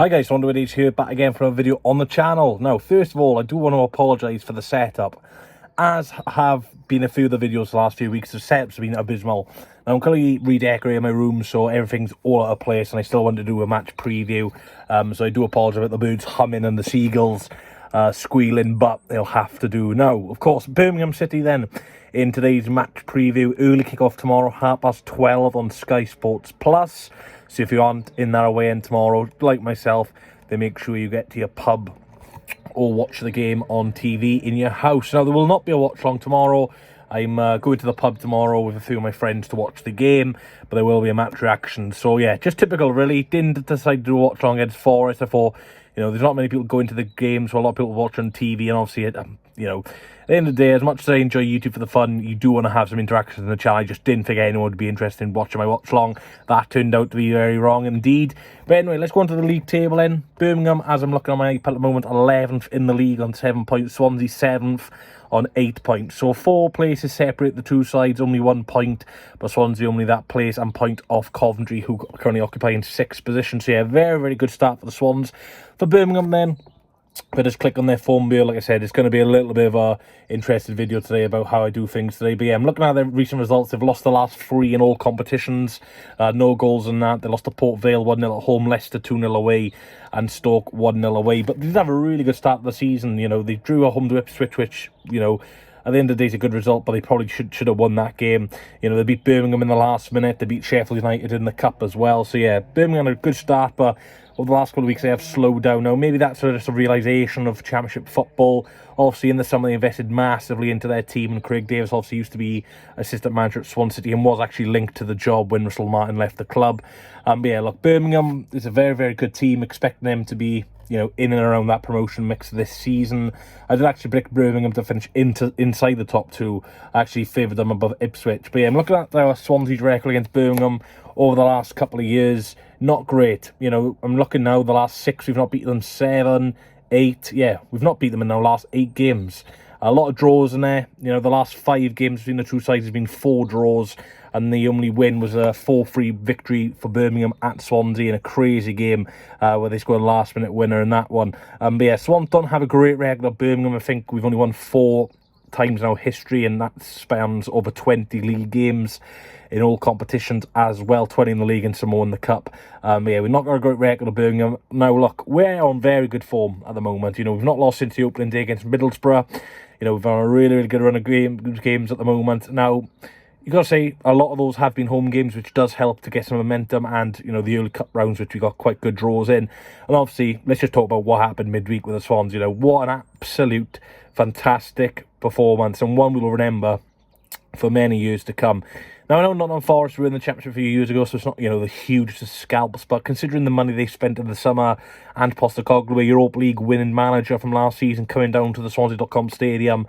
Hi guys, Swansea here, back again for a video on the channel. Now, first of all, I do want to apologise for the setup. As have been a few of the videos the last few weeks, the setup's been abysmal. Now, I'm currently redecorating my room, so everything's all out of place, and I still want to do a match preview. So I do apologise about the birds humming and the seagulls squealing, but they'll have to do. Now, of course, Birmingham City then, in today's match preview, early kick-off tomorrow, 12:30 on Sky Sports Plus. So if you aren't in that away end tomorrow, like myself, then make sure you get to your pub or watch the game on TV in your house. Now, there will not be a watch-along tomorrow. I'm going to the pub tomorrow with a few of my friends to watch the game, but there will be a match reaction. So, yeah, just typical, really. Didn't decide to do a watch-along against Forest. I thought, there's not many people going to the game, so a lot of people watch on TV, and obviously, at the end of the day, as much as I enjoy YouTube for the fun, you do want to have some interactions in the channel. I just didn't think anyone would be interested in watching my watch-along. That turned out to be very wrong indeed. But anyway, let's go on to the league table then. Birmingham, as I'm looking on my iPad at the moment, 11th in the league on 7 points. Swansea, 7th on 8 points. So 4 places separate the two sides, only 1 point. But Swansea only that place and point off Coventry, who are currently occupying 6th position. So yeah, very, very good start for the Swans. For Birmingham then, but just click on their form bill. Like I said, it's going to be a little bit of a interesting video today about how I do things today. But yeah, I'm looking at their recent results. They've lost the last 3 in all competitions. No goals in that. They lost to Port Vale 1-0 at home, Leicester 2-0 away, and Stoke 1-0 away. But they did have a really good start of the season. They drew at home to Ipswich, which, at the end of the day, it's a good result, but they probably should have won that game. They beat Birmingham in the last minute. They beat Sheffield United in the Cup as well. So yeah, Birmingham had a good start, but over the last couple of weeks, they have slowed down. Now, maybe that's just a realisation of Championship football. Obviously, in the summer, they invested massively into their team, and Craig Davis obviously used to be assistant manager at Swansea City and was actually linked to the job when Russell Martin left the club. But yeah, look, Birmingham is a very, very good team. Expecting them to be, in and around that promotion mix this season. I did actually predict Birmingham to finish inside the top 2. I actually favoured them above Ipswich. But yeah, I'm looking at Swansea's record against Birmingham over the last couple of years. Not great. I'm looking now, the last 6, we've not beaten them. 7, 8. Yeah, we've not beat them in the last 8 games. A lot of draws in there. The last 5 games between the two sides has been 4 draws. And the only win was a 4-3 victory for Birmingham at Swansea in a crazy game where they scored a last-minute winner in that one. But yeah, Swans don't have a great record at Birmingham. I think we've only won 4 times in our history, and that spans over 20 league games in all competitions as well, 20 in the league and some more in the cup. But yeah, we've not got a great record of Birmingham. Now, look, we're on very good form at the moment. We've not lost since the opening day against Middlesbrough. We've on a really, really good run of games at the moment. Now, you've got to say, a lot of those have been home games, which does help to get some momentum, and, the early cup rounds, which we got quite good draws in. And obviously, let's just talk about what happened midweek with the Swans. What an absolute fantastic performance, and one we'll remember for many years to come. Now, I know Nottingham Forest were in the Championship a few years ago, so it's not, the huge scalps, but considering the money they spent in the summer, and Postecoglou, a Europa League winning manager from last season, coming down to the Swansea.com stadium,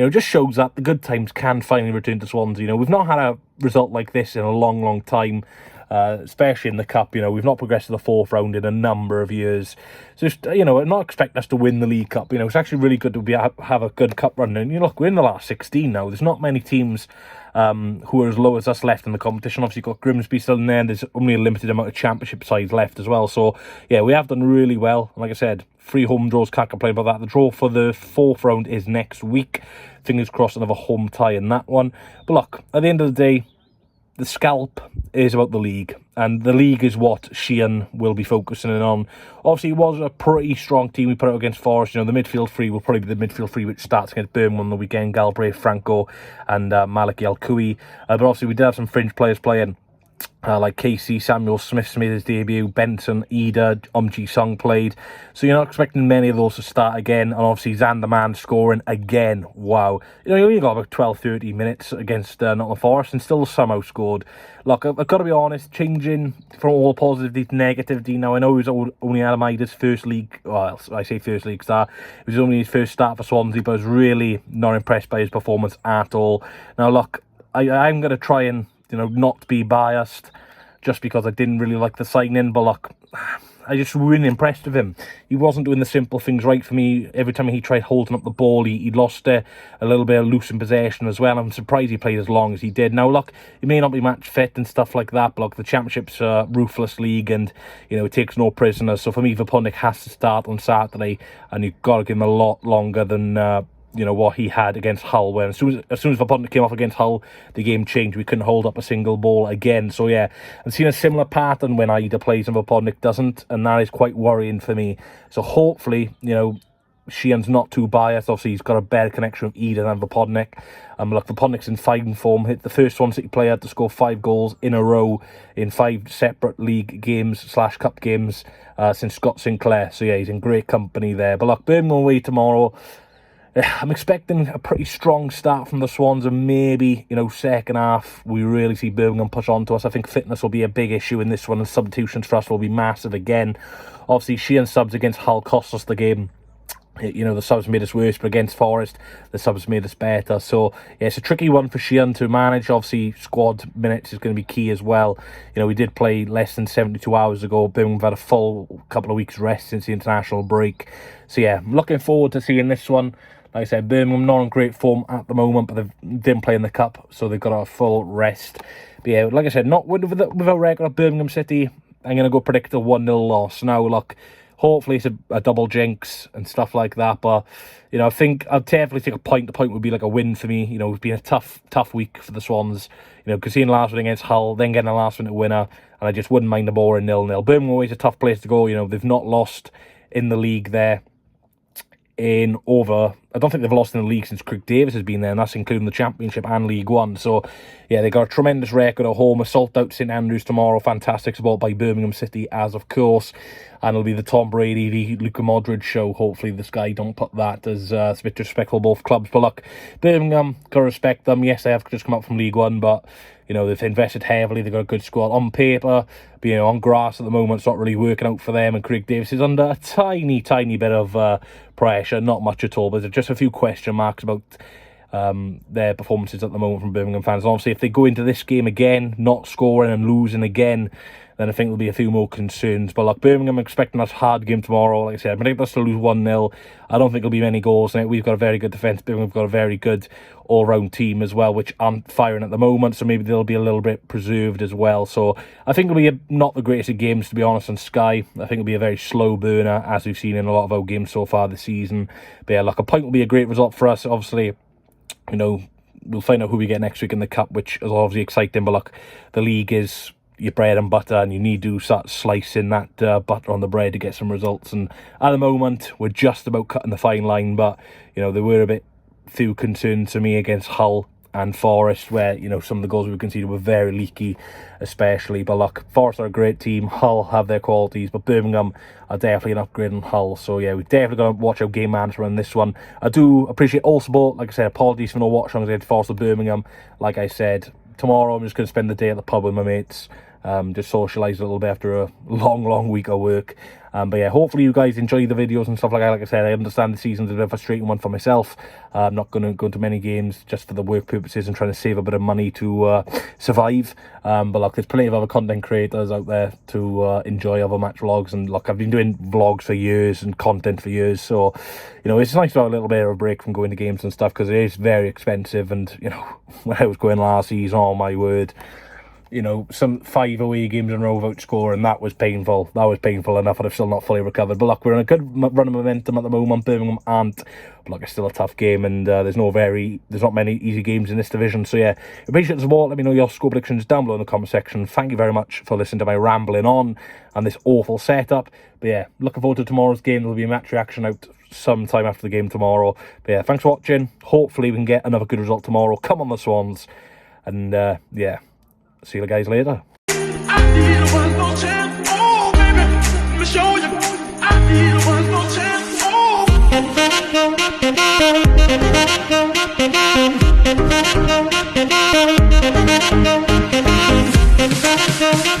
just shows that the good times can finally return to Swansea. We've not had a result like this in a long, long time, especially in the Cup. We've not progressed to the 4th round in a number of years. So, just, I'm not expecting us to win the League Cup. It's actually really good to have a good Cup run. And, look, we're in the last 16 now. There's not many teams who are as low as us left in the competition. Obviously, you've got Grimsby still in there, and there's only a limited amount of Championship sides left as well. So, yeah, we have done really well. Like I said, 3 home draws, can't complain about that. The draw for the 4th round is next week. Fingers crossed, another home tie in that one. But look, at the end of the day, the scalp is about the league, and the league is what Sheehan will be focusing in on. Obviously, it was a pretty strong team we put out against Forest. The midfield 3 will probably be the midfield 3 which starts against Birmingham on the weekend. Galbraith, Franco, and Maliki Al-Koui. But obviously, we did have some fringe players playing. Like Casey, Samuel Smith made his debut, Benson, Ida, Ji Sung played. So you're not expecting many of those to start again. And obviously Zanderman scoring again. Wow. You only got about 12-13 minutes against Nottingham Forest and still somehow scored. Look, I've got to be honest, changing from all positivity to negativity. Now, I know it was only Adam Ida's first league, well, I say first league start. It was only his first start for Swansea, but I was really not impressed by his performance at all. Now, look, I'm going to try and not be biased just because I didn't really like the signing, but look, I just really impressed with him. He wasn't doing the simple things right for me. Every time he tried holding up the ball, he lost a little bit of loose in possession as well. I'm surprised he played as long as he did. Now, look, he may not be match fit and stuff like that, but look, the Championship's a ruthless league, and, you know, it takes no prisoners. So for me, Vapundnik has to start on Saturday, and you've got to give him a lot longer than you know, what he had against Hull. When as soon as Vapundnik came off against Hull, the game changed. We couldn't hold up a single ball again. So yeah, I've seen a similar pattern when Ida plays and Vapundnik doesn't, and that is quite worrying for me. So hopefully, you know, Sheehan's not too biased. Obviously, he's got a better connection with Ida than Vapundnik. Look, Vapundnik's in fine form. Hit the first Swansea City player to score 5 goals in a row in 5 separate league games / cup games since Scott Sinclair. So yeah, he's in great company there. But look, Birmingham away tomorrow. I'm expecting a pretty strong start from the Swans, and maybe, you know, second half we really see Birmingham push on to us. I think fitness will be a big issue in this one, and substitutions for us will be massive again. Obviously, Sheehan's subs against Hull cost us the game. You know, the subs made us worse, but against Forest, the subs made us better. So, yeah, it's a tricky one for Sheehan to manage. Obviously, squad minutes is going to be key as well. You know, we did play less than 72 hours ago. Birmingham had a full couple of weeks rest since the international break. So, yeah, I'm looking forward to seeing this one. Like I said, Birmingham not in great form at the moment, but they didn't play in the Cup, so they've got a full rest. But yeah, like I said, not with a record of Birmingham City, I'm going to go predict a 1-0 loss. Now, look, hopefully it's a double jinx and stuff like that, but, you know, I think I'd definitely take a point. The point would be like a win for me. You know, it's been a tough week for the Swans. You know, because seeing last win against Hull, then getting a last-minute winner, and I just wouldn't mind the boring 0-0. Birmingham always a tough place to go. You know, they've not lost in the league there in over, I don't think they've lost in the league since Craig Davis has been there, and that's including the Championship and League One. So, yeah, they've got a tremendous record at home. Assault out St Andrews tomorrow. Fantastic support by Birmingham City, as of course. And it'll be the Tom Brady, the Luka Modric show. Hopefully this guy don't put that, as it's a bit disrespectful both clubs. But look, Birmingham, got to respect them. Yes, they have just come up from League One, but, you know, they've invested heavily. They've got a good squad on paper. But, you know, on grass at the moment, it's not really working out for them. And Craig Davis is under a tiny bit of pressure. Not much at all, but there's just a few question marks about their performances at the moment from Birmingham fans. And obviously, if they go into this game again, not scoring and losing again, then I think there'll be a few more concerns. But like Birmingham, I'm expecting us a hard game tomorrow. Like I said, I'm predicting us to lose 1-0. I don't think there'll be many goals in it. We've got a very good defence. Birmingham's got a very good all-round team as well, which aren't firing at the moment, so maybe they'll be a little bit preserved as well. So I think it'll be not the greatest of games, to be honest, on Sky. I think it'll be a very slow burner, as we've seen in a lot of our games so far this season. But yeah, like a point will be a great result for us. Obviously, you know, we'll find out who we get next week in the Cup, which is obviously exciting. But look, the league is your bread and butter, and you need to start slicing that butter on the bread to get some results. And at the moment, we're just about cutting the fine line. But, you know, there were a bit few concerns to me against Hull and Forest, where, you know, some of the goals we conceded were very leaky, especially. But look, Forest are a great team. Hull have their qualities, but Birmingham are definitely an upgrade on Hull. So yeah, we've definitely got to watch our game management in this one. I do appreciate all support. Like I said, apologies for no watch alongs against Forest or Birmingham. Like I said, tomorrow I'm just going to spend the day at the pub with my mates. Just socialise a little bit after a long week of work. But yeah, hopefully you guys enjoy the videos and stuff like that. Like I said, I understand the season's a bit of a frustrating one for myself. I'm not going to go into many games just for the work purposes and trying to save a bit of money to survive. But look, there's plenty of other content creators out there to enjoy other match vlogs. And look, I've been doing vlogs for years and content for years. So, you know, it's nice to have a little bit of a break from going to games and stuff, because it is very expensive. And, you know, when I was going last season, oh my word, you know, some 5 away games in a row without scoring, that was painful. That was painful enough, and I've still not fully recovered. But look, we're in a good run of momentum at the moment. Birmingham aren't. But look, it's still a tough game, and there's not many easy games in this division. So yeah, appreciate the support. Let me know your score predictions down below in the comment section. Thank you very much for listening to my rambling on and this awful setup. But yeah, looking forward to tomorrow's game. There'll be a match reaction out sometime after the game tomorrow. But yeah, thanks for watching. Hopefully we can get another good result tomorrow. Come on, the Swans. And yeah, see you guys later. I need one more chance. Oh, baby, let me show you. I need one more chance. Oh.